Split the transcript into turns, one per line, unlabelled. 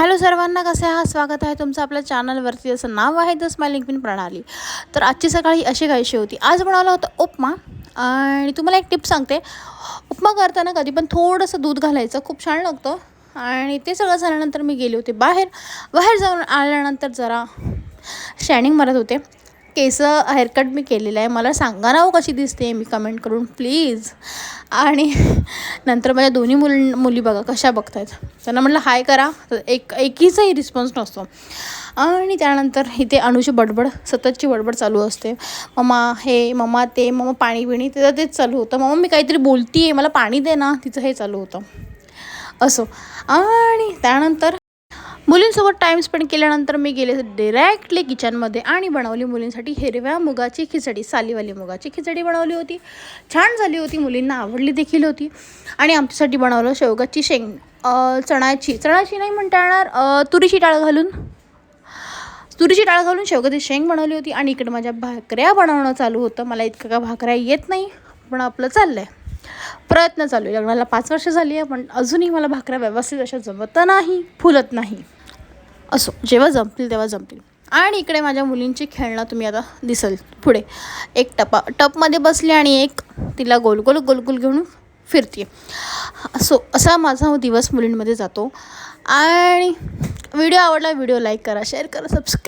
Hello सर्वांना, कसे आहात? स्वागत आहे तुमचं आपल्या चॅनलवरती. असं नाव आहे द स्माइलिंग क्वीन प्रणाली. तर आजची सकाळी अशी काहीशी होती. आज बनवला होता उपमा. आणि तुम्हाला एक टिप सांगते, उपमा करताना कधी पण थोडंसं दूध घालायचं, खूप छान लागतं. आणि ते सगळं झाल्यानंतर मी गेले होते बाहेर जाऊन आल्यानंतर जरा शायनिंग मारत होते. केस हेअरकट मी केलेलं आहे. मला सांगा ना हो कशी दिसते, मी कमेंट करून प्लीज. आणि नंतर माझ्या दोन्ही मुली बघा कशा बघत आहेत. त्यांना म्हटलं हाय करा, तर एकीचाही रिस्पॉन्स नसतो. आणि त्यानंतर इथे अनुची सततची बडबड चालू असते. मम्मा हे, मम्मा ते, मम्मा पाणी पिणी, तिचं तेच चालू होतं. मम्मा मी काहीतरी बोलते आहे, मला पाणी दे ना, तिचं हे चालू होतं असं. आणि त्यानंतर मुलींसोबत टाईम स्पेंड केल्यानंतर मी गेले डिरेक्टली किचनमध्ये आणि बनवली मुलींसाठी हिरव्या मुगाची खिचडी. सालीवाली मुगाची खिचडी बनवली होती. छान झाली होती, मुलींना आवडली देखील होती. आणि आमच्यासाठी बनवलं शेवगाची शेंग, चणाची नाही म्हणता येणार, तुरीची डाळ घालून शेवगाची शेंग बनवली होती. आणि इकडे माझ्या भाकऱ्या बनवणं चालू होतं. मला इतकं का भाकऱ्या येत नाही, पण आपलं चाललं आहे, प्रयत्न चालू आहे. लग्नाला 5 वर्ष झाली आहे, पण अजूनही मला भाकऱ्या व्यवस्थित अशा जमत नाही, फुलत नाही. असो, जेव्हा जमतील तेव्हा जमतील. आणि इकडे माझ्या मुलींची खेळणं तुम्ही आता दिसेल पुढे. एक टपमध्ये बसली आणि एक तिला गोल गोल घेऊन फिरते. असा माझा दिवस मुलींमध्ये जातो. आणि व्हिडिओ आवडला, व्हिडिओ लाईक करा, शेअर करा, सबस्क्राईब